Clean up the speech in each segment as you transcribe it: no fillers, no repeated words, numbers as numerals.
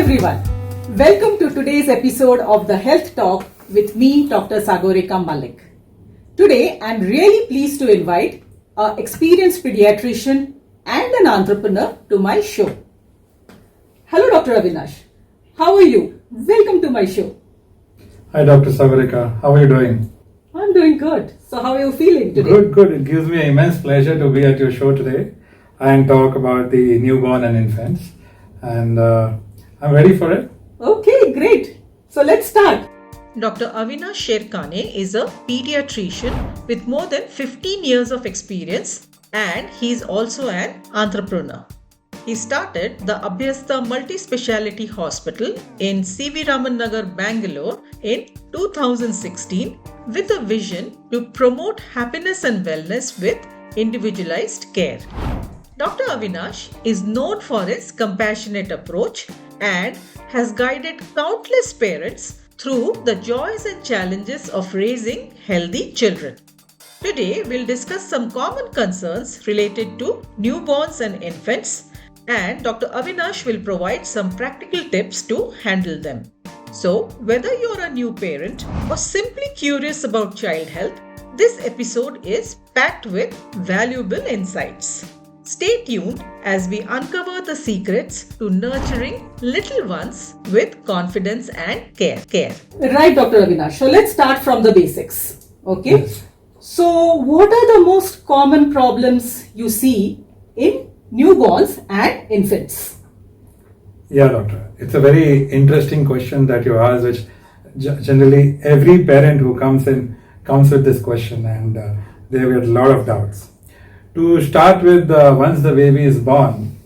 everyone. Welcome to today's episode of the Health Talk with me, Dr. Sagorika Malik. Today, I'm really pleased to invite an experienced pediatrician and an entrepreneur to my show. Hello, Dr. Avinash. How are you? Welcome to my show. Hi, Dr. Sagorika. How are you doing? I'm doing good. So, how are you feeling today? Good. It gives me immense pleasure to be at your show today and talk about the newborn and infants. And I'm ready for it. Okay, great. So, let's start. Dr. Avinash Sherkane is a pediatrician with more than 15 years of experience, and he's also an entrepreneur. He started the Abhyasta Multi-Speciality Hospital in C.V. Raman Nagar, Bangalore in 2016 with a vision to promote happiness and wellness with individualized care. Dr. Avinash is known for his compassionate approach and has guided countless parents through the joys and challenges of raising healthy children. Today, we'll discuss some common concerns related to newborns and infants, and Dr. Avinash will provide some practical tips to handle them. So, whether you're a new parent or simply curious about child health, this episode is packed with valuable insights. Stay tuned as we uncover the secrets to nurturing little ones with confidence and care. Right, Dr. Avinash. So, let's start from the basics. Okay? Yes. So, what are the most common problems you see in newborns and infants? Yeah, doctor. It's a very interesting question that you asked, which generally every parent who comes with this question, and they have a lot of doubts. To start with, once the baby is born,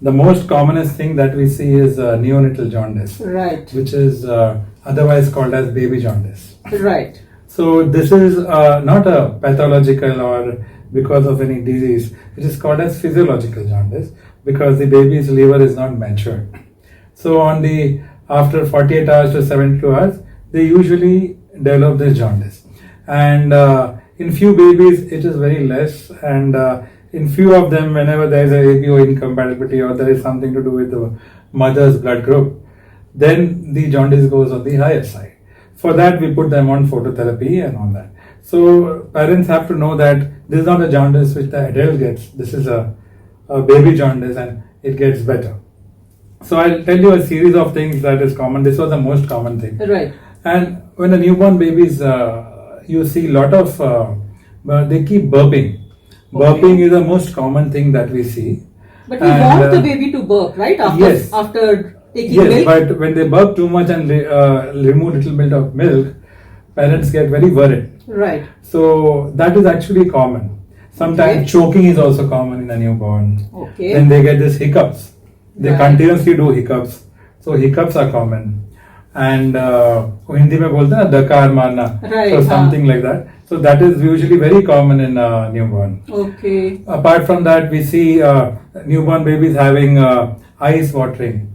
the most commonest thing that we see is neonatal jaundice, Right. which is otherwise called as baby jaundice. Right. So this is not a pathological or because of any disease. It is called as physiological jaundice because the baby's liver is not matured. So after 48 hours to 72 hours, they usually develop this jaundice. And in few babies, it is very less. And in few of them, whenever there is a ABO incompatibility or there is something to do with the mother's blood group, then the jaundice goes on the higher side. For that, we put them on phototherapy and all that. So parents have to know that this is not a jaundice which the adult gets. This is a baby jaundice and it gets better. So I'll tell you a series of things that is common. This was the most common thing. Right. And when the newborn babies, you see a lot of, they keep burping. Burping is the most common thing that we see. But we want the baby to burp, right? After taking milk? Yes, but when they burp too much and remove little bit of milk, parents get very worried. Right. So that is actually common. Sometimes choking is also common in a newborn. Okay. Then they get this hiccups. They Right. continuously do hiccups. So hiccups are common. And Hindi mein bolte na dakar marna. Right, So something like that. So that is usually very common in a newborn. Okay. Apart from that, we see newborn babies having eyes watering.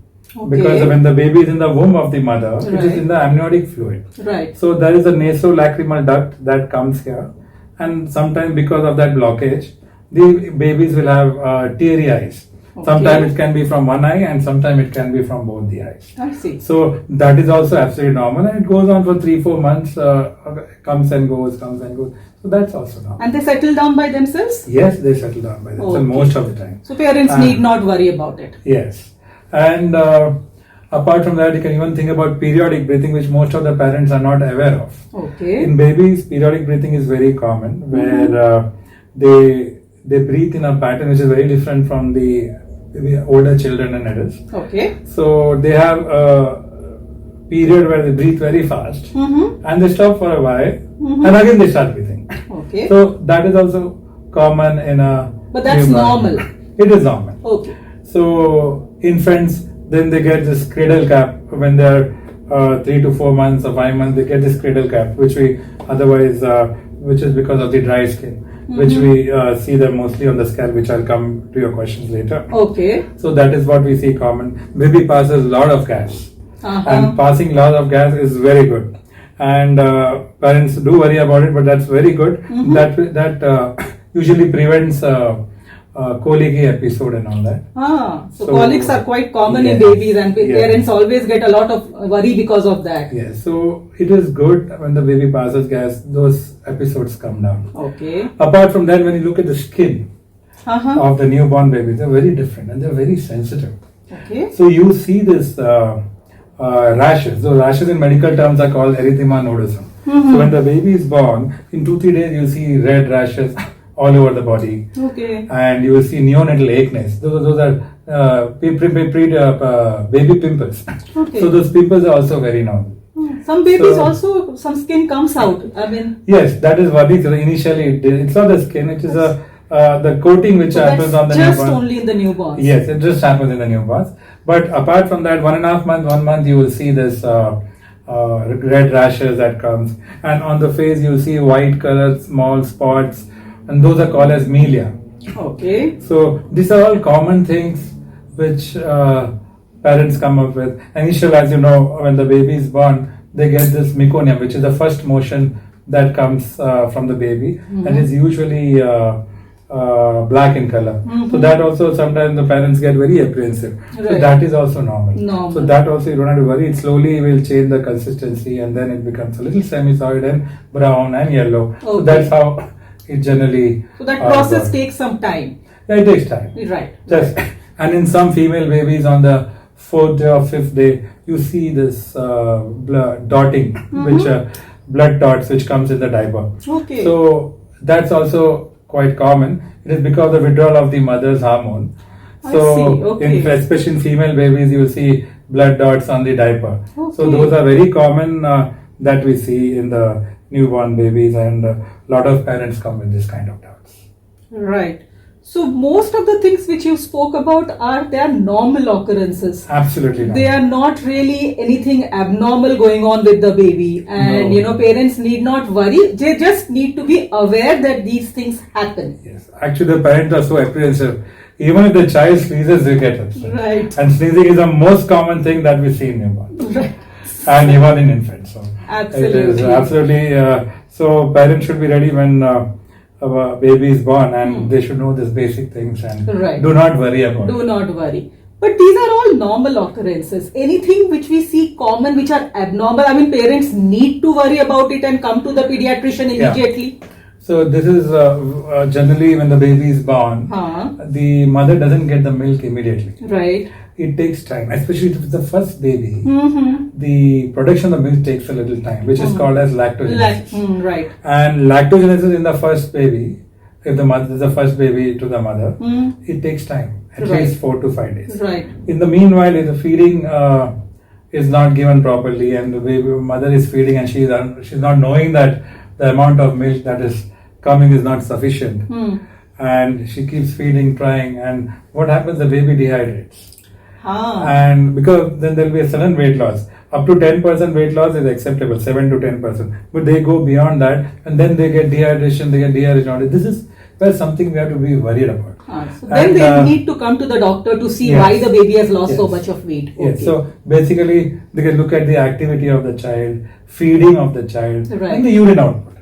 Because when the baby is in the womb of the mother, it is in the amniotic fluid. Right. So there is a nasolacrimal duct that comes here, and sometimes because of that blockage, the babies will have teary eyes. Sometimes it can be from one eye, and sometimes it can be from both the eyes. I see. So that is also absolutely normal, and it goes on for 3-4 months. Comes and goes. So that's also normal. And they settle down by themselves? Yes, they settle down by themselves most of the time. So parents need not worry about it. Yes. And apart from that, you can even think about periodic breathing, which most of the parents are not aware of. Okay. In babies, periodic breathing is very common, where they breathe in a pattern which is very different from the older children and adults. Okay. So they have a period where they breathe very fast, and they stop for a while, and again they start breathing. Okay. So that is also common in a. But that's newborn. normal. It is normal. Okay. So infants, then they get this cradle cap when they are 3 to 4 months or 5 months. They get this cradle cap, which we otherwise, which is because of the dry skin, which we see them mostly on the scalp, which I'll come to your questions later. Okay. So that is what we see common. Baby passes a lot of gas, and passing lot of gas is very good. And parents do worry about it, but that's very good. That usually prevents colicky episode and all that. So colics are quite common in babies, and parents always get a lot of worry because of that. Yes, so it is good when the baby passes gas, those episodes come down. Okay. Apart from that, when you look at the skin of the newborn babies, they're very different and they're very sensitive. Okay. So you see this rashes. Those rashes in medical terms are called erythema nodosum. So when the baby is born, in 2-3 days you see red rashes all over the body. Okay. And you will see neonatal acnes. Those are baby pimples. Okay. So those pimples are also very normal. Some babies also, some skin comes out. I mean. Yes, that is what initially it's not the skin, it is the coating which happens on the just newborn. Only in the newborns. Yes, it just happens in the newborns. But apart from that, 1.5 months, 1 month, you will see this red rashes that comes, and on the face you will see white colored small spots, and those are called as milia. Okay. So these are all common things which parents come up with. Initially, as you know, when the baby is born, they get this meconium, which is the first motion that comes from the baby, and is usually black in color. So that also sometimes the parents get very apprehensive. So that is also normal. So that also you don't have to worry. It slowly will change the consistency, and then it becomes a little semi-solid and brown and yellow. Okay. So that's how it generally. So that process takes some time. Yeah, it takes time. Right. And in some female babies, on the 4th day or 5th day, you see this blood dotting, which blood dots which comes in the diaper. Okay. So that's also quite common. It is because of the withdrawal of the mother's hormone. So especially in female babies, you will see blood dots on the diaper. Okay. So those are very common that we see in the newborn babies, and a lot of parents come with this kind of doubts. Right. So most of the things which you spoke about they are normal occurrences. Absolutely not. They are not really anything abnormal going on with the baby, and parents need not worry. They just need to be aware that these things happen. Yes, actually the parents are so apprehensive. Even if the child sneezes, they get upset. Right. And sneezing is the most common thing that we see in newborns. Right. And even in infants. So absolutely. It is absolutely. So parents should be ready when a baby is born, and they should know these basic things, and do not worry about it. Do not worry. But these are all normal occurrences. Anything which we see common, which are abnormal, I mean, parents need to worry about it and come to the pediatrician immediately. Yeah. So this is generally when the baby is born, the mother doesn't get the milk immediately. Right. It takes time, especially if it's the first baby. The production of milk takes a little time, which is called as lactogenesis. Right. And lactogenesis in the first baby, if the mother is the first baby to the mother, it takes time, at least 4 to 5 days. Right. In the meanwhile, if the feeding is not given properly, and the baby mother is feeding, and she's not knowing that the amount of milk that is coming is not sufficient, and she keeps feeding, trying, and what happens? The baby dehydrates. And because then there will be a sudden weight loss. Up to 10% weight loss is acceptable, 7 to 10%. But they go beyond that, and then they get dehydration, This is where something we have to be worried about. So then they need to come to the doctor to see why the baby has lost so much of weight. Yes. So basically, they can look at the activity of the child, feeding of the child, and the urine output.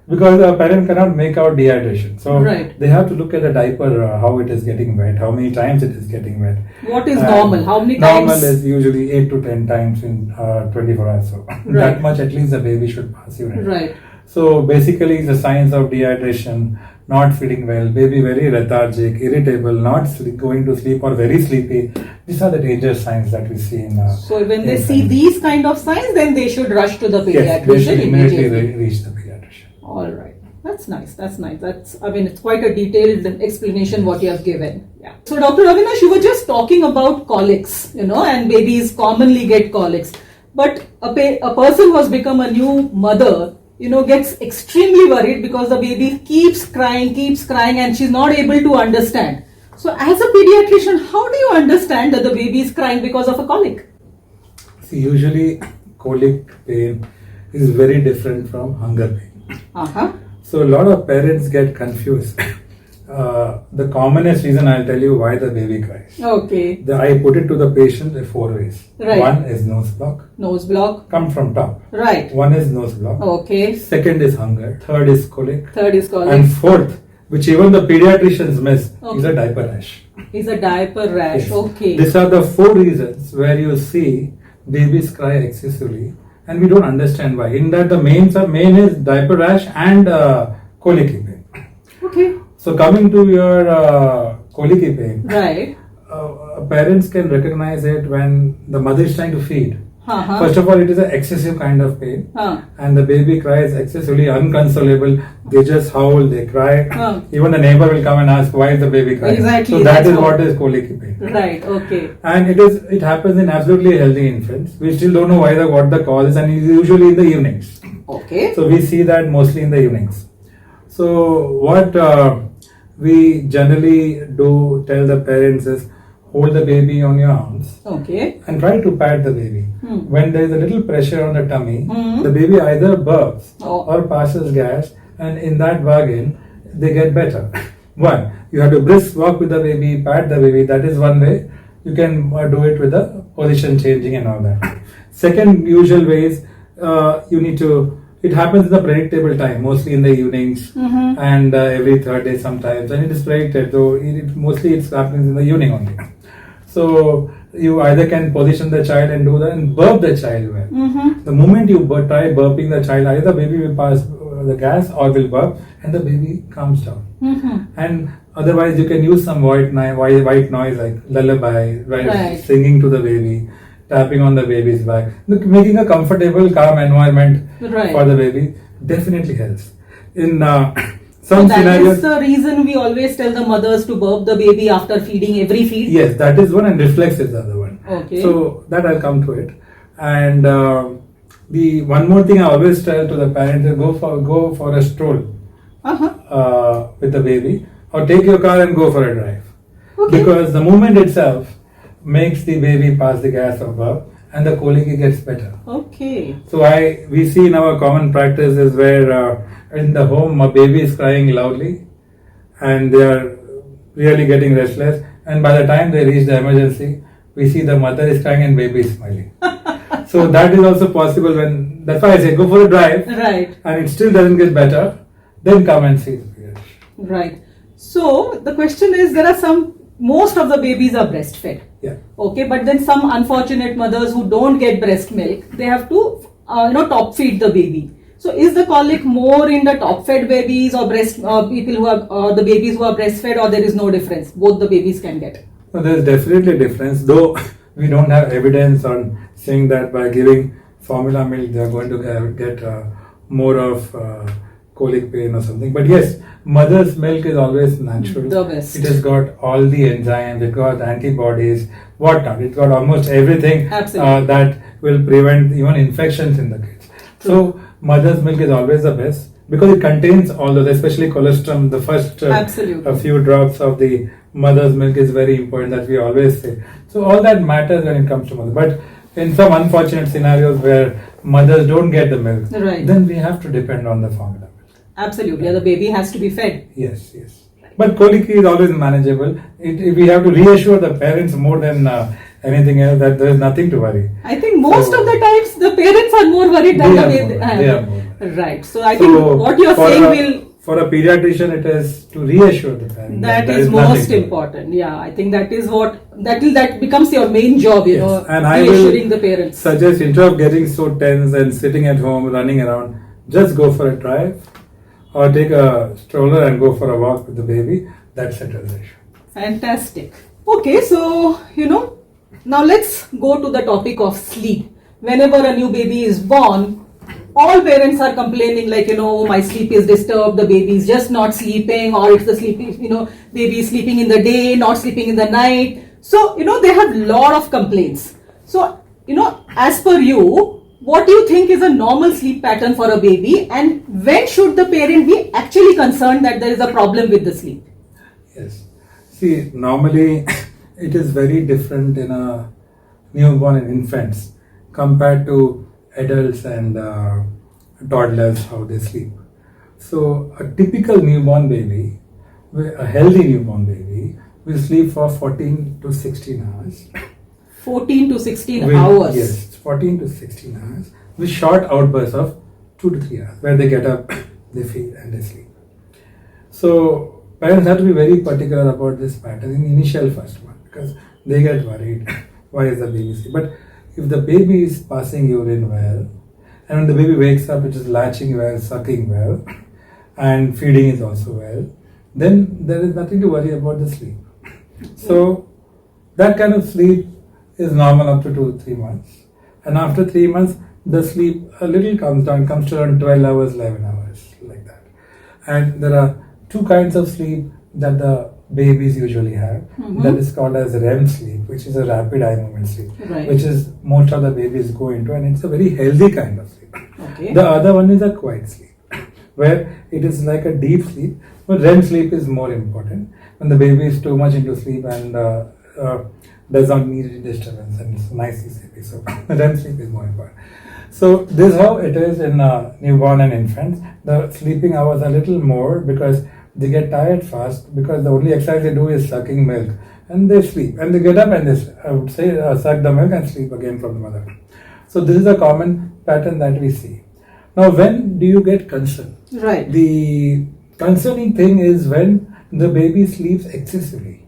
Because a parent cannot make out dehydration. So they have to look at the diaper, how it is getting wet, how many times it is getting wet. What is normal? How many times? Normal is usually 8 to 10 times in 24 hours. So that much at least the baby should pass urine. Right. So basically the signs of dehydration, not feeding well, baby very lethargic, irritable, not going to sleep or very sleepy. These are the dangerous signs that we see in So when they see these kind of signs, then they should rush to the pediatrician Yes, they should immediately reach the pediatrician. All right. That's nice. It's quite a detailed explanation what you have given. Yeah. So Dr. Avinash, you were just talking about colics, and babies commonly get colics. But a person who has become a new mother, gets extremely worried because the baby keeps crying, and she's not able to understand. So as a pediatrician, how do you understand that the baby is crying because of a colic? See, usually colic pain is very different from hunger pain. So a lot of parents get confused. The commonest reason I'll tell you why the baby cries. Okay. I put it to the patient in 4 ways. Right. One is nose block. Nose block. Come from top. Right. One is nose block. Okay. Second is hunger. Third is colic. Third is colic. And fourth, which even the pediatricians miss, is Okay. a diaper rash. Is a diaper rash. Yes. Okay. These are the 4 reasons where you see babies cry excessively, and we don't understand why. In that, the main is diaper rash and colicky pain. Okay. So coming to your colicky pain, Right. parents can recognize it when the mother is trying to feed. Uh-huh. First of all, it is an excessive kind of pain, and the baby cries excessively, unconsolable. They just howl, they cry. Even the neighbor will come and ask, why is the baby crying? Exactly, So that that's is how- what is colicky pain. Right. Okay. And it happens in absolutely healthy infants. We still don't know what the cause is, and it's usually in the evenings. Okay. So we see that mostly in the evenings. So what we generally do tell the parents is, hold the baby on your arms Okay. and try to pat the baby. When there is a little pressure on the tummy, the baby either burps or passes gas, and in that bargain, they get better. One, you have to brisk walk with the baby, pat the baby. That is one way. You can do it with the position changing and all that. Second usual way is you need to. It happens in the predictable time, mostly in the evenings and every third day sometimes, and it is predicted. So mostly it's happening in the evening only. So you either can position the child and do that and burp the child well. The moment you try burping the child, either the baby will pass the gas or will burp, and the baby calms down. And otherwise, you can use some white noise like lullaby, Right. singing to the baby, tapping on the baby's back, making a comfortable, calm environment Right. for the baby definitely helps. In So some that scenarios, is the reason we always tell the mothers to burp the baby after feeding every feed. yes, that is one, and reflex is the other one. Okay. So that I'll come to it. And the one more thing I always tell to the parents is go for a stroll with the baby, or take your car and go for a drive. Okay. Because the movement itself makes the baby pass the gas or burp, and the colicky gets better. Okay. So we see in our common practices where in the home a baby is crying loudly and they are really getting restless, and by the time they reach the emergency, we see the mother is crying and baby is smiling. So that is also possible. That's why I say go for a drive, Right. and it still doesn't get better, then come and see the pediatrician. Right. So the question is, most of the babies are breastfed. Yeah. Okay, but then some unfortunate mothers who don't get breast milk, they have to top feed the baby. So is the colic more in the top fed babies or people who are the babies who are breastfed, or there is no difference? Both the babies can get. So there is definitely a difference, though we don't have evidence on saying that by giving formula milk they are going to get more of colic pain or something. But yes, mother's milk is always natural. The best. It has got all the enzymes, it got antibodies, whatnot. It's got almost everything Absolutely. that will prevent even infections in the kids. So mother's milk is always the best because it contains all those, especially colostrum. The first Absolutely. a few drops of the mother's milk is very important, that we always say. So all that matters when it comes to mother. But in some unfortunate scenarios where mothers don't get the milk, Right. then we have to depend on the formula milk. Absolutely. Yeah, the baby has to be fed. Yes, yes. But colicky is always manageable. We have to reassure the parents more than anything else that there is nothing to worry. I think most So- of the times the parents are more worried than They the are baby. more worried. They are more worried. Right. So I think So what you are for saying a- for a pediatrician, it is to reassure the parent that there is nothing most to worry. important. Yeah, I think that becomes your main job. Yes. And I reassuring will the parents. suggest, instead of getting so tense and sitting at home running around, just go for a drive or take a stroller and go for a walk with the baby. That settles the issue. Fantastic. Okay, so now let's go to the topic of sleep. Whenever a new baby is born, all parents are complaining like, my sleep is disturbed, the baby is just not sleeping, or it's the sleeping, baby is sleeping in the day, not sleeping in the night. So, they have lot of complaints. So, as per you, what do you think is a normal sleep pattern for a baby, and when should the parent be actually concerned that there is a problem with the sleep? Yes. See, normally it is very different in a newborn and infants compared to adults and toddlers, how they sleep. So a typical newborn baby, a healthy newborn baby, will sleep for 14 to 16 hours. 14 to 16 With- hours. Yes, 14 to 16 hours with short outbursts of 2 to 3 hours where they get up, they feed and they sleep. So parents have to be very particular about this pattern in initial first month because they get worried. Why is the baby sleep? But if the baby is passing urine well, and when the baby wakes up, it is latching well, sucking well, and feeding is also well, then there is nothing to worry about the sleep. So that kind of sleep is normal up to 2-3 months. And after 3 months, the sleep a little comes down, comes to around 12 hours, 11 hours, like that. And there are 2 kinds of sleep that the babies usually have. That is called as REM sleep, which is a rapid eye movement sleep, which is most of the babies go into, and it's a very healthy kind of sleep. Okay. The other one is a quiet sleep, where it is like a deep sleep, but REM sleep is more important when the baby is too much into sleep and does not need any disturbance and it's nicely sleeping. So REM sleep is more important. So this is how it is in newborn and infants. The sleeping hours are a little more because they get tired fast because the only exercise they do is sucking milk and they sleep and they get up and they, I would say, suck the milk and sleep again from the mother. So this is a common pattern that we see. Now, when do you get concerned? Right. The concerning thing is when the baby sleeps excessively,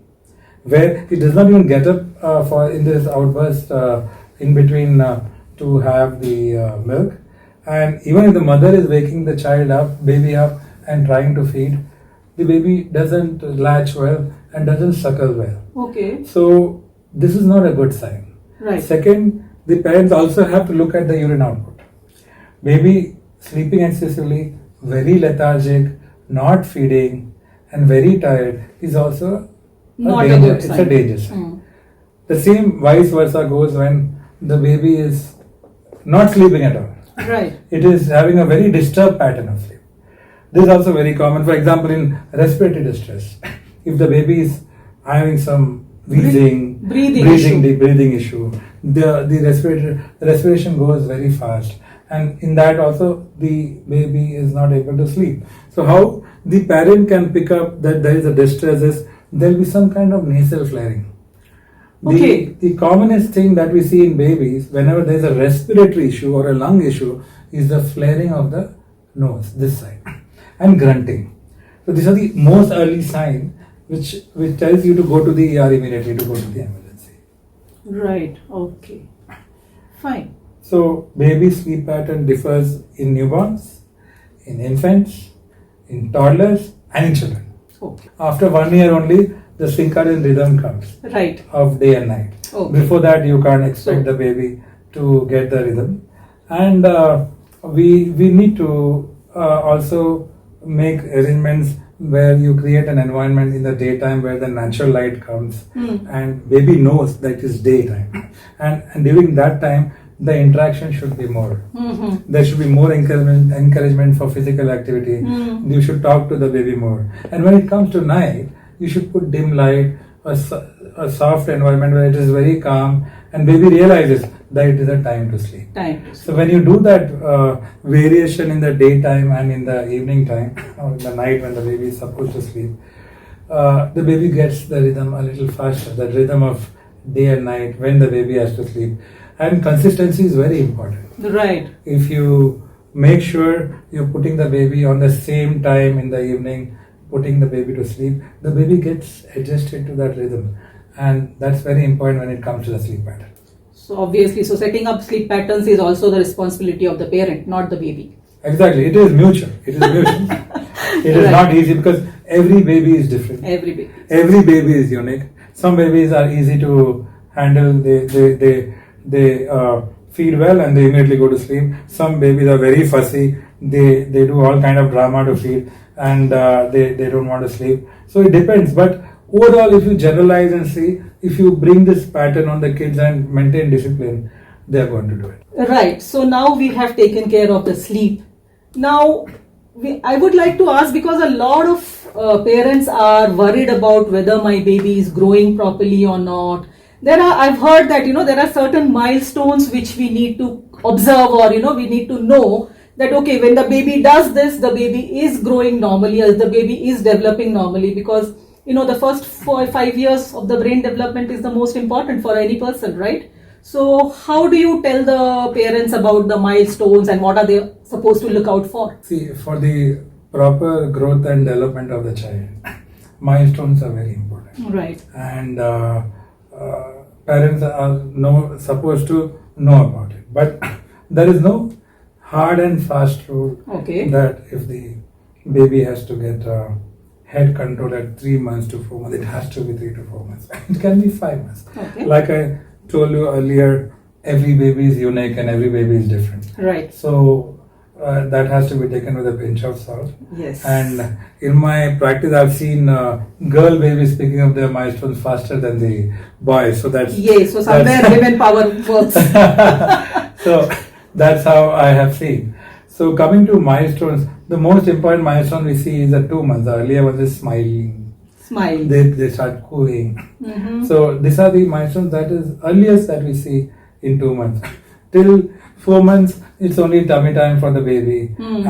where he does not even get up for in this outburst in between to have the milk, and even if the mother is waking the child up, baby up, and trying to feed, the baby doesn't latch well and doesn't suckle well. Okay. So this is not a good sign. Right. Second, the parents also have to look at the urine output. Baby sleeping excessively, very lethargic, not feeding, and very tired is also Not a a danger. good sign. It's a danger sign. The same vice versa goes when the baby is not sleeping at all. Right. It is having a very disturbed pattern of sleep. This is also very common. For example, in respiratory distress, if the baby is having some wheezing, breathing issue, the respiration goes very fast, and in that also the baby is not able to sleep. So how the parent can pick up that there is a distress is there will be some kind of nasal flaring. The commonest thing that we see in babies whenever there is a respiratory issue or a lung issue is the flaring of the nose, this side, and grunting. So these are the most early signs which tells you to go to the ER immediately, to go to the emergency. Right. Okay. Fine. So baby sleep pattern differs in newborns, in infants, in toddlers, and in children. Okay. After 1 year only, the circadian rhythm comes. Right. Of day and night. Okay. Before that, you can't expect the baby to get the rhythm, and we need to also make arrangements where you create an environment in the daytime where the natural light comes and baby knows that it is daytime, and during that time the interaction should be more. There should be more encouragement for physical activity. You should talk to the baby more, and when it comes to night, you should put dim light, a soft environment where it is very calm and baby realizes that it is a time to sleep. So when you do that variation in the daytime and in the evening time or in the night when the baby is supposed to sleep, the baby gets the rhythm a little faster, the rhythm of day and night when the baby has to sleep. And consistency is very important. Right. If you make sure you're putting the baby on the same time in the evening, putting the baby to sleep, the baby gets adjusted to that rhythm, and that's very important when it comes to the sleep pattern. So obviously, setting up sleep patterns is also the responsibility of the parent, not the baby. Exactly, it is mutual. It is not easy because every baby is different. Every baby is unique. Some babies are easy to handle. They feed well and they immediately go to sleep. Some babies are very fussy. They do all kind of drama to feed, and they don't want to sleep. So it depends. But overall, if you generalize and see, if you bring this pattern on the kids and maintain discipline, they are going to do it. Right. So now we have taken care of the sleep. Now, I would like to ask, because a lot of parents are worried about whether my baby is growing properly or not. I've heard that, there are certain milestones which we need to observe, or, we need to know that, okay, when the baby does this, the baby is growing normally, or the baby is developing normally, because, the first 4 or 5 years of the brain development is the most important for any person, right? So how do you tell the parents about the milestones and what are they supposed to look out for? See, for the proper growth and development of the child, milestones are very important. Right. And parents are supposed to know about it. But there is no hard and fast rule Okay. that if the baby has to get head control at 3 months to 4 months, it has to be 3 to 4 months. It can be 5 months. Okay. Like I told you earlier, every baby is unique and every baby is different. Right. So that has to be taken with a pinch of salt. Yes. And in my practice, I've seen girl babies picking up their milestones faster than the boys. So that's So somewhere women power works. so that's how I have seen. So coming to milestones, the most important milestone we see is at 2 months. The earlier one is smiling. Smile. They start cooing. Mhm. So these are the milestones that is earliest that we see in 2 months. Till 4 months, it's only tummy time for the baby.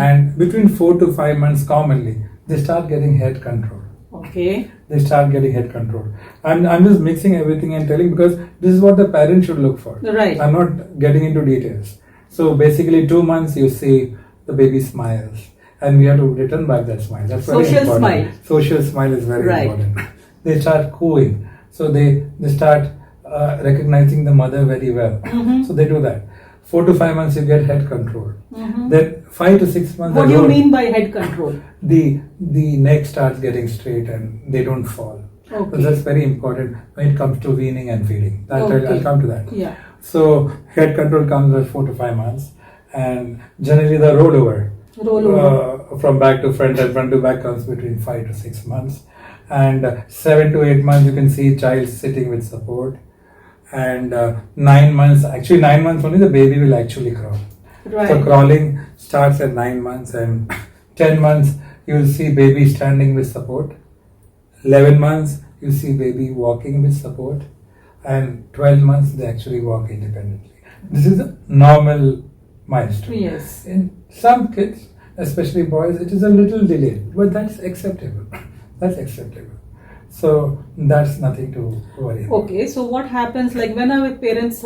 And between 4 to 5 months, commonly, they start getting head control. Okay. They start getting head control. I'm just mixing everything and telling because this is what the parent should look for. Right. I'm not getting into details. So basically, 2 months you see the baby smiles, and we have to return back that smile. That's very Social important. smile. Social smile is very Right. important. They start cooing, so they start recognizing the mother very well. So they do that. 4 to 5 months you get head control. Then 5 to 6 months. What do you mean by head control? The neck starts getting straight and they don't fall. Okay. So that's very important when it comes to weaning and feeding. Okay. I'll come to that. Yeah. So head control comes at 4 to 5 months, and generally the rollover from back to front and front to back comes between 5 to 6 months, and 7 to 8 months you can see child sitting with support, and 9 months, actually 9 months only the baby will actually crawl. Right. So crawling starts at 9 months, and 10 months you will see baby standing with support. 11 months you see baby walking with support, and 12 months they actually walk independently. This is a normal milestone. Yes. In some kids, especially boys, it is a little delayed, but that's acceptable. That's acceptable. So that's nothing to worry about. Okay, so what happens like when our parents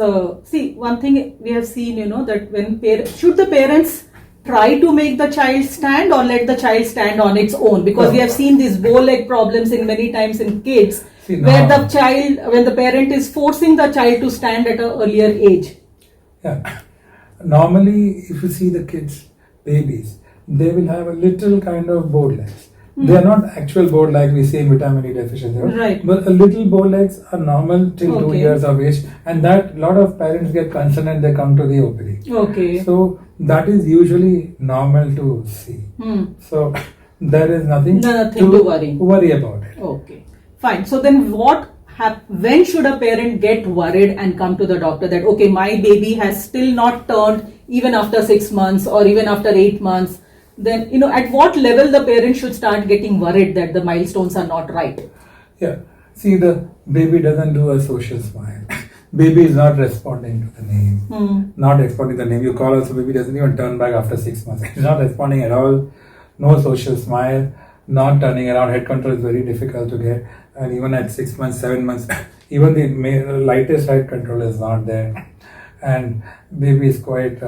see one thing we have seen, that when should the parents try to make the child stand or let the child stand on its own? Because we have seen these bow leg problems in many times in kids, where when the parent is forcing the child to stand at an earlier age. Yeah. Normally, if you see the kids, babies, they will have a little kind of bow legs. They are not actual bow like we see in vitamin E deficiency. Right. But a little bow legs are normal till 2 Okay. years of age, and that lot of parents get concerned and they come to the OPD. Okay. So that is usually normal to see. So there is nothing to worry about it. Okay, fine. So then when should a parent get worried and come to the doctor that, okay, my baby has still not turned even after 6 months or even after 8 months? Then, at what level the parent should start getting worried that the milestones are not right? Yeah. See, the baby doesn't do a social smile. Baby is not responding to the name. Not responding to the name. You call us, baby doesn't even turn back after 6 months. It's not responding at all. No social smile. Not turning around. Head control is very difficult to get. And even at 6 months, 7 months, even the lightest head control is not there. And baby is quite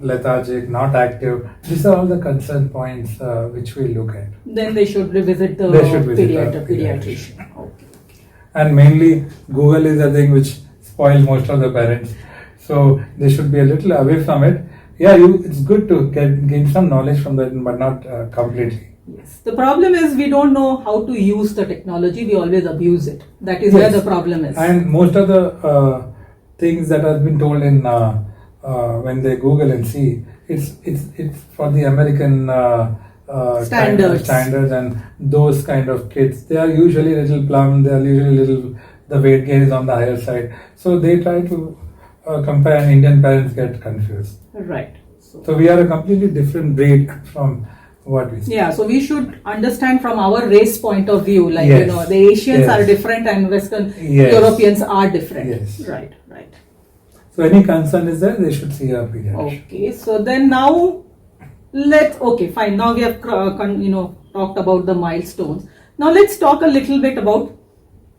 lethargic, not active. These are all the concern points which we look at. Then they should revisit the pediatrician. Okay. And mainly Google is the thing which spoils most of the parents. So they should be a little away from it. Yeah, it's good to gain some knowledge from that, but not completely. Yes. The problem is we don't know how to use the technology. We always abuse it. That is where the problem is. And most of the things that have been told in when they Google and see, it's for the American standards and those kind of kids. They are usually little plump. They are usually the weight gain is on the higher side. So they try to compare, and Indian parents get confused. Right. So we are a completely different breed from what we see. Yeah, so we should understand from our race point of view, like, Yes. the Asians are different and Western Europeans are different. Yes. Right. So any concern is there, they should see a pediatrician. Okay, so then now fine. Now we have talked about the milestones. Now let's talk a little bit about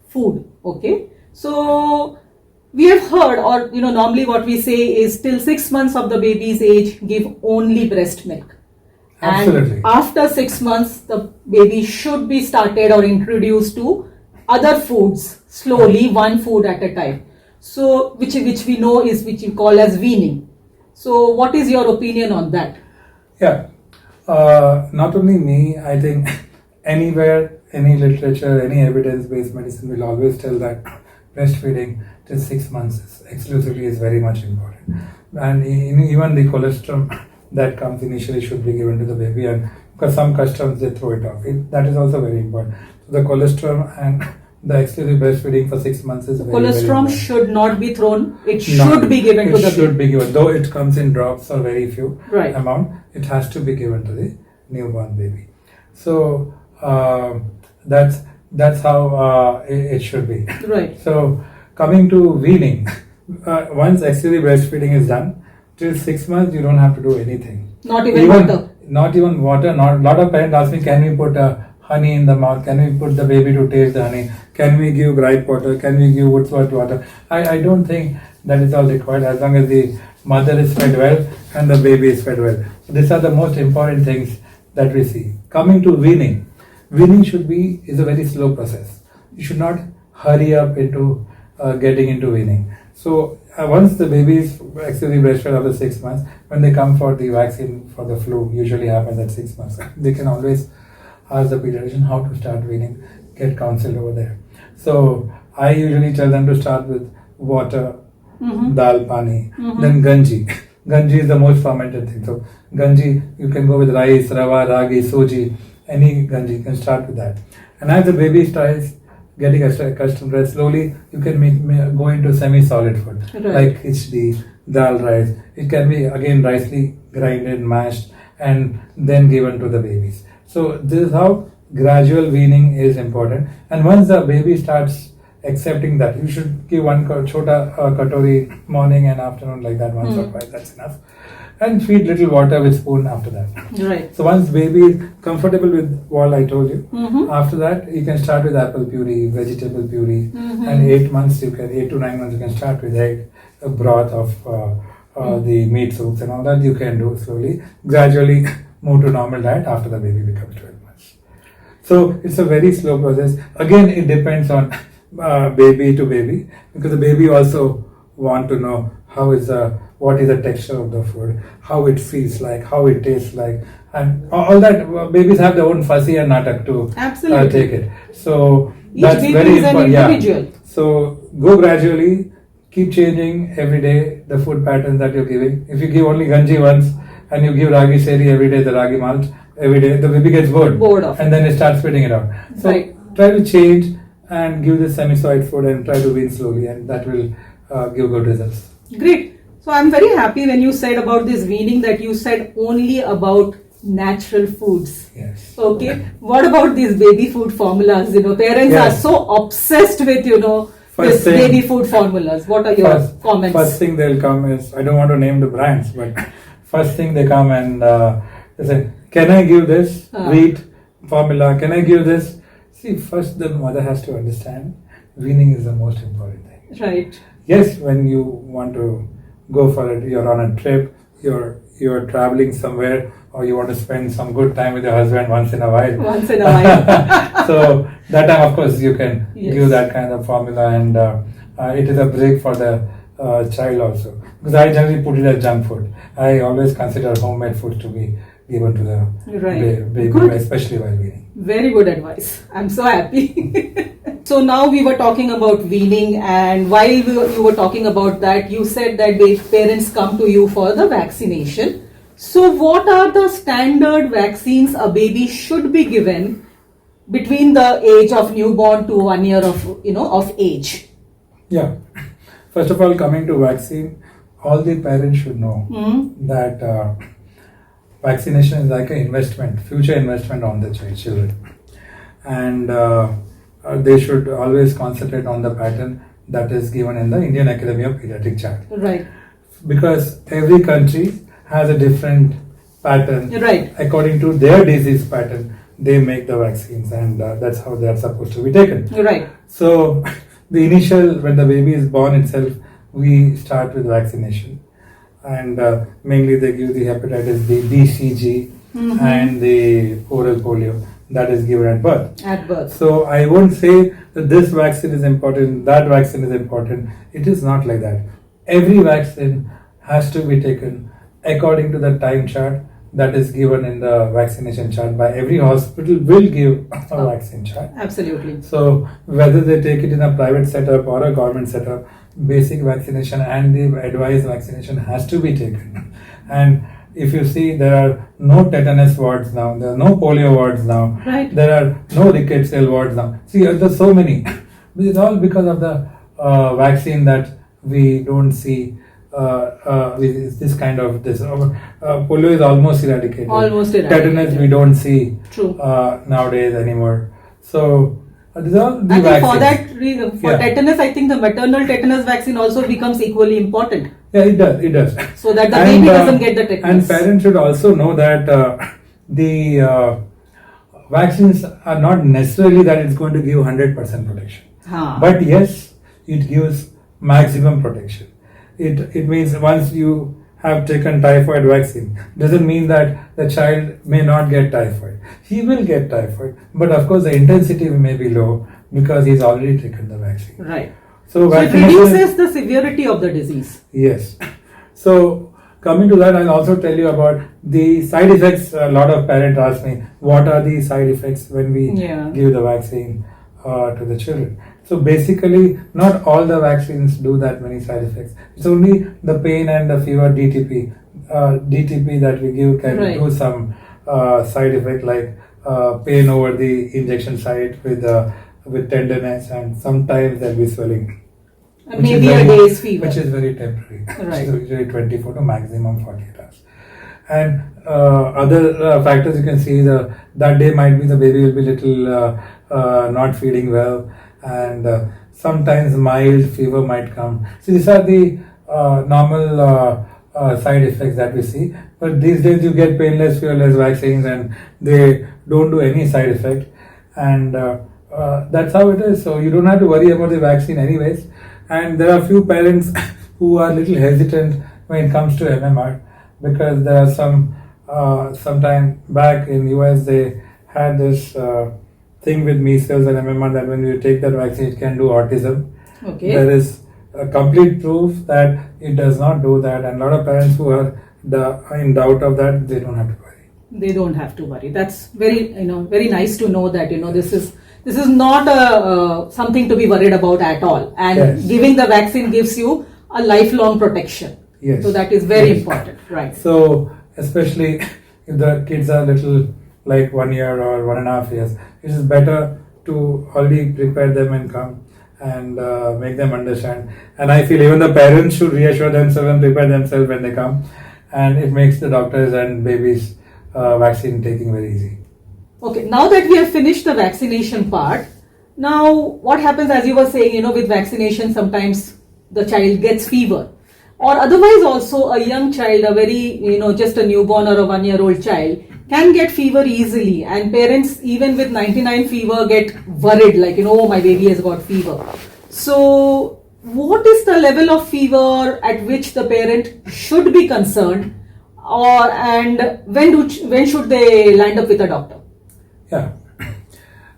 food. Okay, so we have heard, or normally what we say is till 6 months of the baby's age, give only breast milk. Absolutely. And after 6 months, the baby should be started or introduced to other foods slowly, one food at a time. So, which we know is which you call as weaning. So, what is your opinion on that? Yeah. Not only me, I think anywhere, any literature, any evidence-based medicine will always tell that breastfeeding till 6 months exclusively is very much important. And even the colostrum that comes initially should be given to the baby, and because some customs they throw it off. That is also very important. So the colostrum and the exclusive breastfeeding for 6 months is very Colostrum very should not be thrown. It should be given to the It should baby. be given, though it comes in drops or very few Right. amount. It has to be given to the newborn baby. So that's how it should be. Right. So coming to weaning, once exclusive breastfeeding is done, till 6 months you don't have to do anything. Not even water. Not even water. Not lot of parents ask me, can we put honey in the mouth? Can we put the baby to taste the honey? Can we give gripe water? Can we give woodswort water? I don't think that is all required, as long as the mother is fed well and the baby is fed well. So these are the most important things that we see. Coming to weaning, weaning is a very slow process. You should not hurry up into getting into weaning. So once the baby is exclusively breastfed after 6 months, when they come for the vaccine for the flu, usually happens at 6 months, they can always ask the pediatrician how to start weaning, get counseled over there. So I usually tell them to start with water, dal pani, then ganji. Ganji is the most fermented thing. So ganji, you can go with rice, rava, ragi, soji, any ganji, you can start with that. And as the baby starts getting accustomed to it, slowly you can go into semi-solid food, like khichdi, dal rice. It can be again ricely grinded, mashed, and then given to the babies. So this is how gradual weaning is important. And once the baby starts accepting that, you should give one chota katori morning and afternoon, like that, once or twice, that's enough. And feed little water with spoon after that. Right. So once baby is comfortable with what I told you, after that you can start with apple puree, vegetable puree, and 8 to 9 months you can start with egg, broth of the meat soups and all that. You can do slowly, gradually move to normal diet after the baby becomes 12 months. So it's a very slow process. Again, it depends on baby to baby, because the baby also want to know what is the texture of the food, how it feels like, how it tastes like, and all that. Babies have their own fussy and natak to take it. So that's very important. Yeah. So go gradually, keep changing every day the food patterns that you're giving. If you give only ganji once and you give ragi seri every day, the ragi malt every day, the baby gets bored of it, and then it starts spitting it out. So try to change and give this semi-solid food and try to wean slowly, and that will give good results. Great. So I'm very happy when you said about this weaning that you said only about natural foods. Yes. Okay. What about these baby food formulas? Parents are so obsessed with, this baby food formulas. What are your comments? First thing they'll come is, I don't want to name the brands, but first thing they come and they say, can I give this wheat formula? Can I give this? See, first the mother has to understand weaning is the most important thing. Right. Yes, when you want to go for it, you're on a trip, you're traveling somewhere, or you want to spend some good time with your husband once in a while. So that time, of course, you can give that kind of formula, and it is a break for the child also. Because I generally put it as junk food. I always consider homemade food to be given to the baby, especially while weaning. Very good advice. I'm so happy. So now we were talking about weaning, and while you were talking about that, you said that parents come to you for the vaccination. So what are the standard vaccines a baby should be given between the age of newborn to 1 year of age? Yeah. First of all, coming to vaccine, all the parents should know that vaccination is like an investment, future investment on the children. And they should always concentrate on the pattern that is given in the Indian Academy of Pediatric Chart. Right. Because every country has a different pattern. Right. According to their disease pattern, they make the vaccines, and that's how they are supposed to be taken. Right. So the initial, when the baby is born itself, we start with vaccination. And mainly they give the hepatitis B, BCG, and the oral polio that is given at birth. At birth. So I won't say that this vaccine is important, that vaccine is important. It is not like that. Every vaccine has to be taken according to the time chart that is given in the vaccination chart. By every hospital will give a vaccine chart. Absolutely. So whether they take it in a private setup or a government setup, basic vaccination and the advised vaccination has to be taken. And if you see, there are no tetanus wards now, there are no polio wards now, Right. there are no rickettsial wards now. See, there's so many. It's all because of the vaccine that we don't see this kind of this. Polio is almost eradicated. Almost eradicated. Tetanus we don't see True. nowadays anymore. So these are the I think vaccines. for that reason, for Yeah. tetanus, I think the maternal tetanus vaccine also becomes equally important. Yeah, it does. It does. So that the baby doesn't get the tetanus. And parents should also know that the vaccines are not necessarily that it's going to give 100% protection. Huh. But yes, it gives maximum protection. It means once you have taken typhoid vaccine, doesn't mean that the child may not get typhoid. He will get typhoid, but of course the intensity may be low because he's already taken the vaccine. Right. So So it vaccination reduces the severity of the disease. Yes. So coming to that, I'll also tell you about the side effects. A lot of parents ask me, what are the side effects when we Yeah. give the vaccine to the children? So basically, not all the vaccines do that many side effects. It's only the pain and the fever DTP. DTP that we give can Right. do some side effect like pain over the injection site with tenderness, and sometimes there'll be swelling. And Which is maybe a very- day's fever. Which is very temporary. Right. So usually 24 to maximum 48 hours. And other factors you can see, that day might be the baby will be little not feeding well, and sometimes mild fever might come. So these are the normal side effects that we see. But these days you get painless, fearless vaccines and they don't do any side effect. And that's how it is. So you don't have to worry about the vaccine anyways. And there are few parents who are little hesitant when it comes to MMR, because there are some time back in US they had this thing with measles and MMR that when you take that vaccine it can do autism. Okay. There is a complete proof that it does not do that, and a lot of parents who are in doubt of that, they don't have to worry. They don't have to worry. That's very, very nice to know that, this is not something to be worried about at all. And Yes. giving the vaccine gives you a lifelong protection. Yes. So that is very Yes. important. Right. So especially if the kids are little like 1 year or 1.5 years, it is better to already prepare them and come and make them understand. And I feel even the parents should reassure themselves and prepare themselves when they come, and it makes the doctors and babies vaccine taking very easy. Okay, now that we have finished the vaccination part, now what happens, as you were saying, with vaccination, sometimes the child gets fever. Or otherwise also a young child, a very, just a newborn or a 1-year-old child can get fever easily. And parents, even with 99 fever, get worried like, oh, my baby has got fever. So what is the level of fever at which the parent should be concerned? And when should they land up with a doctor? Yeah.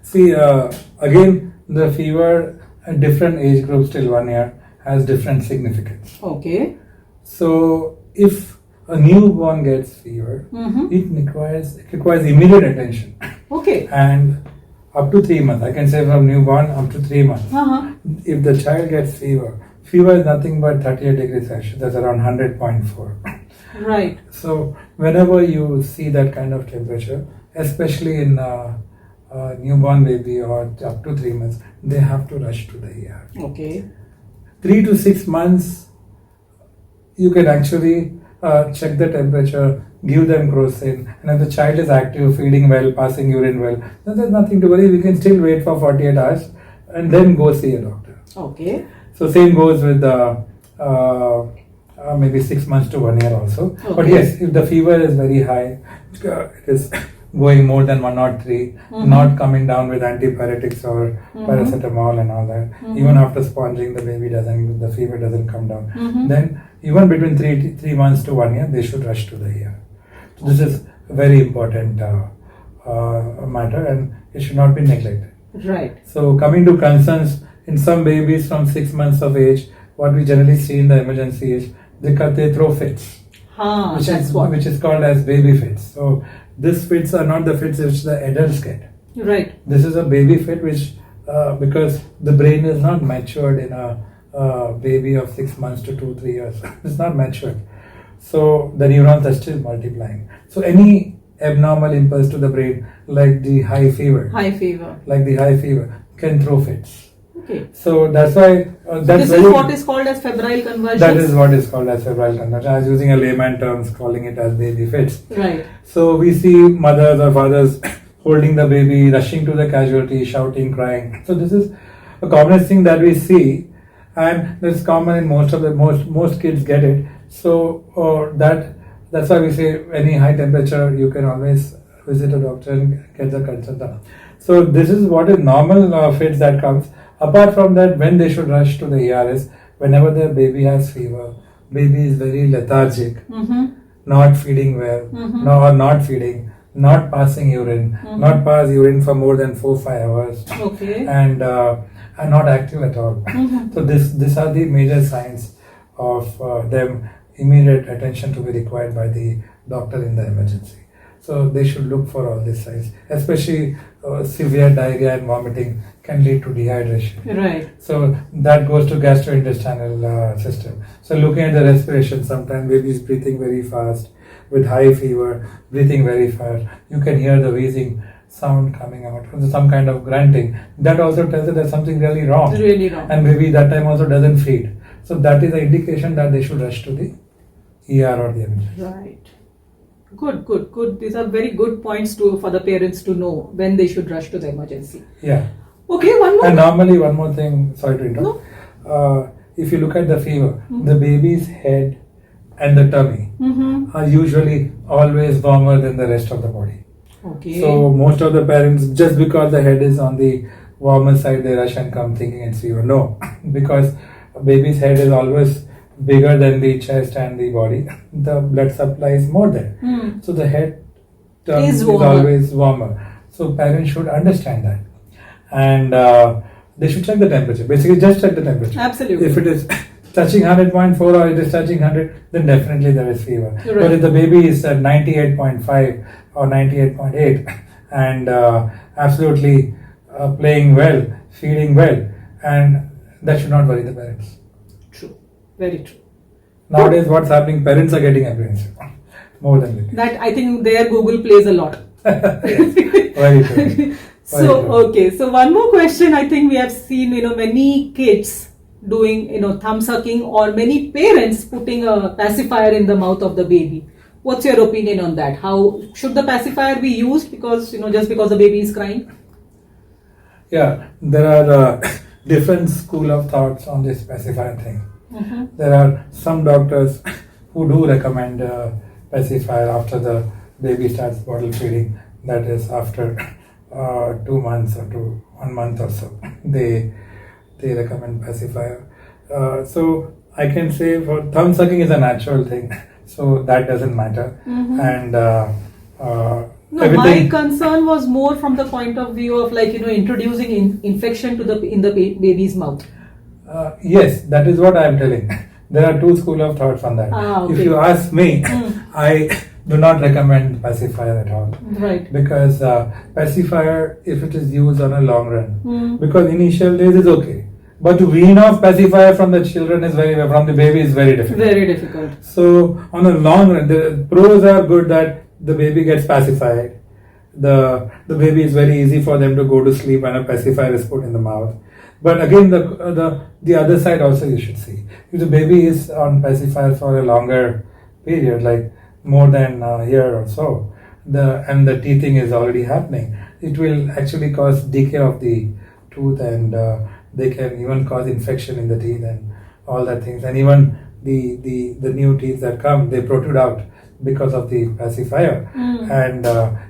See, again, the fever at different age groups till 1 year has different significance. Okay. So, if a newborn gets fever, it requires immediate attention. Okay. And up to 3 months, I can say from newborn up to 3 months. If the child gets fever is nothing but 38 degrees Celsius, that's around 100.4. Right. So, whenever you see that kind of temperature, especially in newborn baby or up to 3 months, they have to rush to the ER. Okay. 3 to 6 months, you can actually check the temperature, give them crocin, and if the child is active, feeding well, passing urine well, then there's nothing to worry. We can still wait for 48 hours and then go see a doctor. Okay. So same goes with maybe 6 months to 1 year also. Okay. But yes, if the fever is very high, it is going more than 103, not coming down with antipyretics or paracetamol and all that. Even after sponging, the fever doesn't come down. Then even between 3 months to 1 year, they should rush to the ER. So this is very important matter, and it should not be neglected. Right. So coming to concerns, in some babies from 6 months of age, what we generally see in the emergency is they throw fits, which is called as baby fits. So these fits are not the fits which the adults get. Right. This is a baby fit which because the brain is not matured in a baby of 6 months to 2-3 years. It's not matured. So the neurons are still multiplying. So any abnormal impulse to the brain, like the high fever, can throw fits. Okay. So that's why this is what is called as febrile convulsions. That is what is called as febrile convulsion. I was using a layman terms, calling it as baby fits. Right. So we see mothers or fathers holding the baby, rushing to the casualty, shouting, crying. So this is a common thing that we see, and it's common in most kids get it. So that's why we say any high temperature, you can always visit a doctor and get the consult done. So this is what is normal fits that comes. Apart from that, when they should rush to the ERS, whenever their baby has fever, baby is very lethargic, not feeding well, not feeding, not passing urine, not pass urine for more than 4-5 hours, and not active at all. So these are the major signs of them. Immediate attention to be required by the doctor in the emergency. So they should look for all these signs, especially severe diarrhea and vomiting can lead to dehydration. Right. So that goes to gastrointestinal system. So looking at the respiration, sometimes babies breathing very fast, with high fever, breathing very fast. You can hear the wheezing sound coming out, some kind of grunting. That also tells you there's something really wrong. Really wrong. And maybe that time also doesn't feed. So that is an indication that they should rush to the ER or the emergency. Right. Good. These are very good points for the parents to know when they should rush to the emergency. Yeah. Okay, one more. And normally, one more thing, sorry to interrupt. No. If you look at the fever, the baby's head and the tummy are usually always warmer than the rest of the body. Okay. So most of the parents, just because the head is on the warmer side, they rush and come thinking it's fever. No, because a baby's head is always bigger than the chest and the body. The blood supply is more there. So the head is always warmer. So parents should understand that. And they should check the temperature. Basically, just check the temperature. Absolutely. If it is touching 100.4 or it is touching 100, then definitely there is fever. Right. But if the baby is at 98.5 or 98.8 and absolutely playing well, feeding well, and that should not worry the parents. True. Very true. Nowadays, what's happening? Parents are getting apprehensive more than babies. That I think their Google plays a lot. Very true. So one more question. I think we have seen, many kids doing, thumb sucking, or many parents putting a pacifier in the mouth of the baby. What's your opinion on that? How should the pacifier be used? Because, just because the baby is crying? Yeah, there are different school of thoughts on this pacifier thing. There are some doctors who do recommend pacifier after the baby starts bottle feeding. That is after 2 months or 1 month or so. They recommend pacifier. So I can say for thumb sucking is a natural thing. So that doesn't matter. And my concern was more from the point of view of introducing infection in the baby's mouth. Yes, that is what I am telling. There are two school of thoughts on that. Okay. If you ask me, I do not recommend pacifier at all. Right. Because pacifier, if it is used on a long run, because initial days is okay. But to wean off pacifier from the baby is very difficult. Very difficult. So on a long run, the pros are good that the baby gets pacified. The baby is very easy for them to go to sleep when a pacifier is put in the mouth. But again, the other side also you should see. If the baby is on pacifier for a longer period, like more than a year or so, and the teething is already happening, it will actually cause decay of the tooth, and they can even cause infection in the teeth and all that things. And even the new teeth that come, they protrude out because of the pacifier. And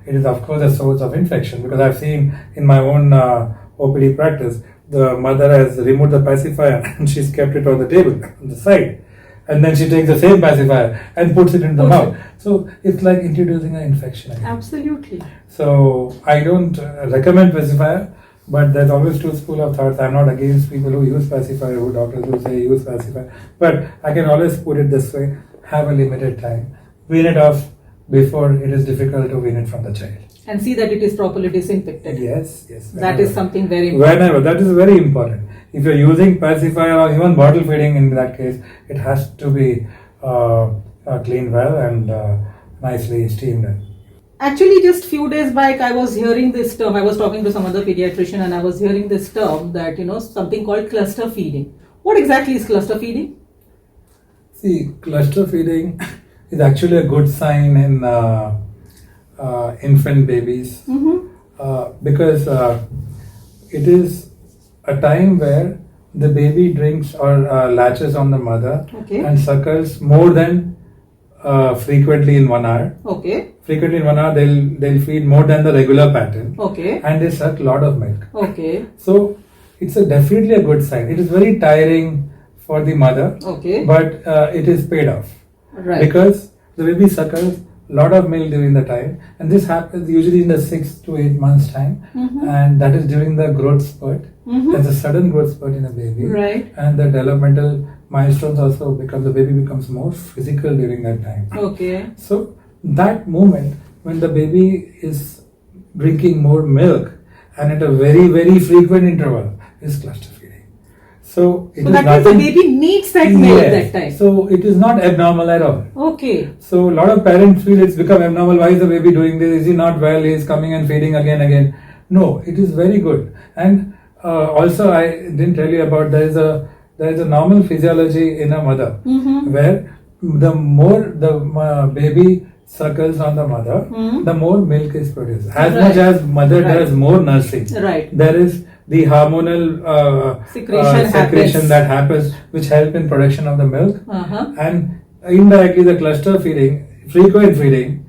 it is of course a source of infection, because I've seen in my own OPD practice, the mother has removed the pacifier and she's kept it on the table on the side, and then she takes the same pacifier and puts it in the mouth. So it's like introducing an infection again. Absolutely. So I don't recommend pacifier, but there's always two school of thoughts. I'm not against people who use pacifier, who doctors who say use pacifier, but I can always put it this way: have a limited time, wean it off before it is difficult to wean it from the child. And see that it is properly disinfected. Yes. That is something very important. Whenever, that is very important. If you're using pacifier or even bottle feeding, in that case, it has to be cleaned well and nicely steamed. Actually, just few days back, I was hearing this term. I was talking to some other pediatrician, and I was hearing this term that something called cluster feeding. What exactly is cluster feeding? See, cluster feeding is actually a good sign in infant babies because it is a time where the baby drinks or latches on the mother and suckles more than frequently in 1 hour. Okay. Frequently in 1 hour, they'll feed more than the regular pattern. Okay. And they suck a lot of milk. Okay. So it's definitely a good sign. It is very tiring for the mother. Okay. But it is paid off. Right. Because the baby suckles a lot of milk during the time, and this happens usually in the 6 to 8 months time, and that is during the growth spurt. There's a sudden growth spurt in a baby, Right. and the developmental milestones also the baby becomes more physical during that time. Okay. So that moment when the baby is drinking more milk and at a very, very frequent interval is cluster feeding. So it So is that means the nothing. baby needs that milk that time. So it is not abnormal at all. Okay. So a lot of parents feel it's become abnormal. Why is the baby doing this? Is he not well? He is coming and feeding again. No, it is very good. And also I didn't tell you about there is a normal physiology in a mother where the more the baby suckles on the mother, the more milk is produced. As much as mother does more nursing, there is the hormonal secretion that happens, which help in production of the milk, and indirectly the cluster feeding, frequent feeding,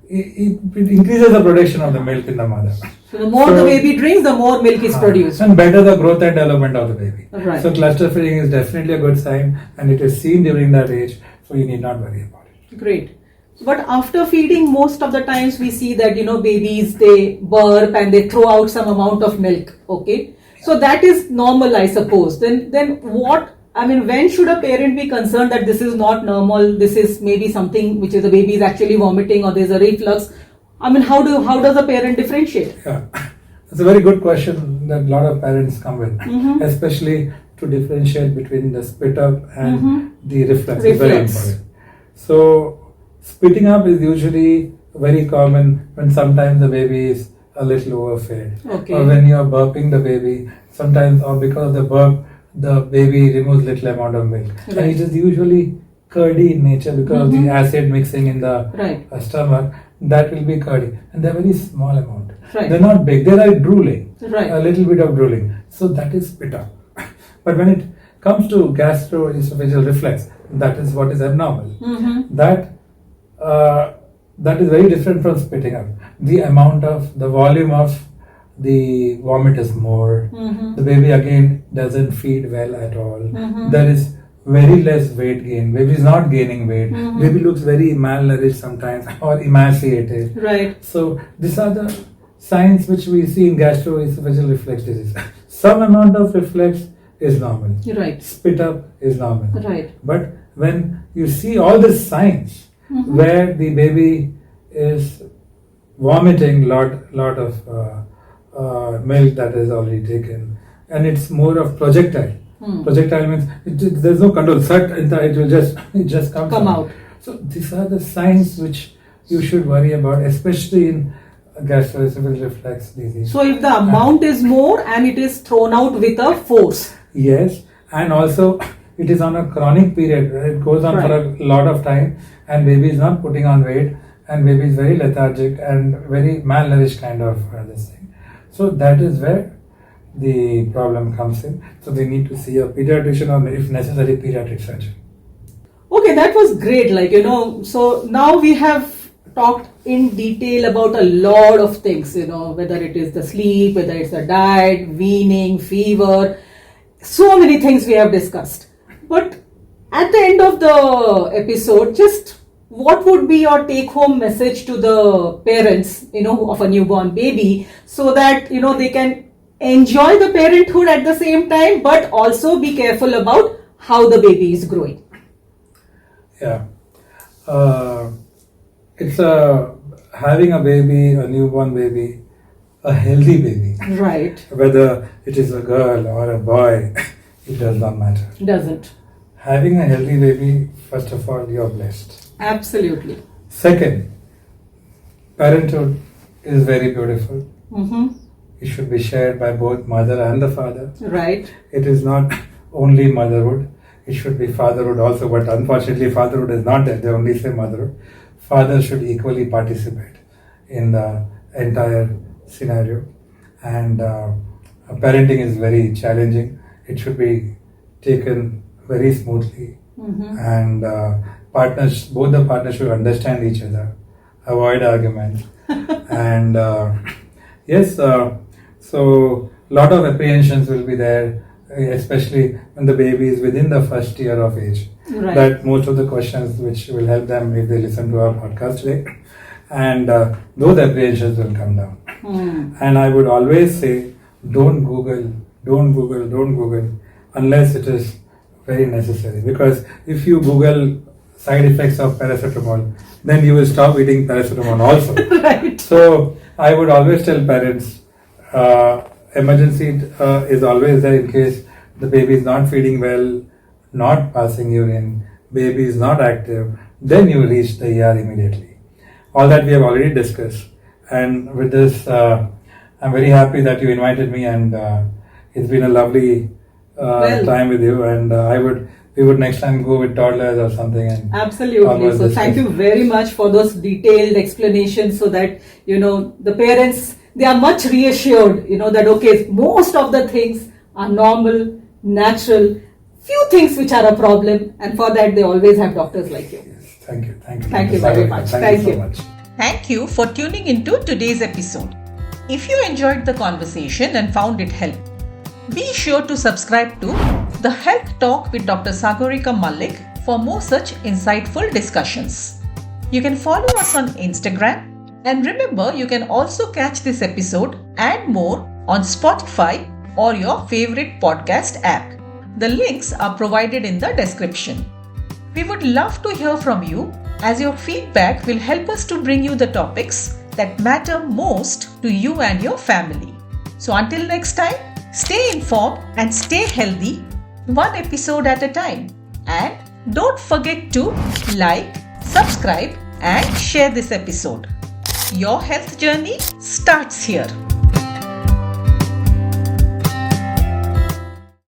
it increases the production of the milk in the mother. So the more the baby drinks, the more milk is produced. And better the growth and development of the baby. Right. So cluster feeding is definitely a good sign, and it is seen during that age, so you need not worry about it. Great. But after feeding, most of the times we see that, babies, they burp and they throw out some amount of milk. Okay. So that is normal, I suppose. Then when should a parent be concerned that this is not normal? This is maybe something which is the baby is actually vomiting or there's a reflux. How does a parent differentiate? Yeah, that's a very good question that a lot of parents come with, especially to differentiate between the spit up and the reflux. It's very important. So spitting up is usually very common when sometimes the baby is a little overfed, or when you are burping the baby, sometimes, or because of the burp, the baby removes little amount of milk, and it is usually curdy in nature because of the acid mixing in the stomach. That will be curdy, and they're very small amount. They're not big. They're like drooling, a little bit of drooling. So that is spit up. But when it comes to gastroesophageal reflex, that is what is abnormal. That is very different from spitting up. The volume of the vomit is more. The baby again doesn't feed well at all. There is very less weight gain. Baby is not gaining weight. Baby looks very malnourished sometimes or emaciated. Right. So these are the signs which we see in gastroesophageal reflex disease. Some amount of reflex is normal. Right. Spit up is normal. Right. But when you see all these signs where the baby is vomiting lot of milk that is already taken, and it's more of projectile. Projectile means there's no control. It just comes out. So these are the signs which you should worry about, especially in gastroesophageal reflex disease. So if the amount is more and it is thrown out with a force. Yes, and also it is on a chronic period. It goes on for a lot of time, and baby is not putting on weight, and baby is very lethargic and very malnourished kind of this thing. So that is where the problem comes in. So they need to see a pediatrician or if necessary pediatric surgeon. Okay, that was great. So now we have talked in detail about a lot of things, whether it is the sleep, whether it's the diet, weaning, fever, so many things we have discussed. But at the end of the episode, just what would be your take-home message to the parents, of a newborn baby, so that, they can enjoy the parenthood at the same time, but also be careful about how the baby is growing? Yeah. It's having a baby, a newborn baby, a healthy baby. Right. Whether it is a girl or a boy, it does not matter. Doesn't. Having a healthy baby, first of all, you're blessed. Absolutely. Second, parenthood is very beautiful. Mm-hmm. It should be shared by both mother and the father. Right. It is not only motherhood, it should be fatherhood also, but unfortunately fatherhood is not there, they only say motherhood. Father should equally participate in the entire scenario, and parenting is very challenging. It should be taken very smoothly, and both the partners should understand each other, avoid arguments, and yes, so lot of apprehensions will be there, especially when the baby is within the first year of age. Right. That most of the questions which will help them if they listen to our podcast today, and those apprehensions will come down. And I would always say, don't Google unless it is very necessary, because if you Google side effects of paracetamol, then you will stop eating paracetamol also. Right. So I would always tell parents, emergency is always there in case the baby is not feeding well, not passing urine, baby is not active, then you reach the ER immediately. All that we have already discussed. And with this, I'm very happy that you invited me, and it's been a lovely time with you, and we would next time go with toddlers or something. And absolutely. So thank you very much for those detailed explanations, so that, the parents, they are much reassured, that okay, most of the things are normal, natural, few things which are a problem, and for that they always have doctors like you. Yes, thank you. Thank you very much. Thank you so much. Thank you for tuning into today's episode. If you enjoyed the conversation and found it helpful, be sure to subscribe to The Health Talk with Dr. Sagorika Malik for more such insightful discussions. You can follow us on Instagram, and remember, you can also catch this episode and more on Spotify or your favorite podcast app. The links are provided in the description. We would love to hear from you, as your feedback will help us to bring you the topics that matter most to you and your family. So until next time, stay informed and stay healthy, one episode at a time. And don't forget to like, subscribe, and share this episode. Your health journey starts here.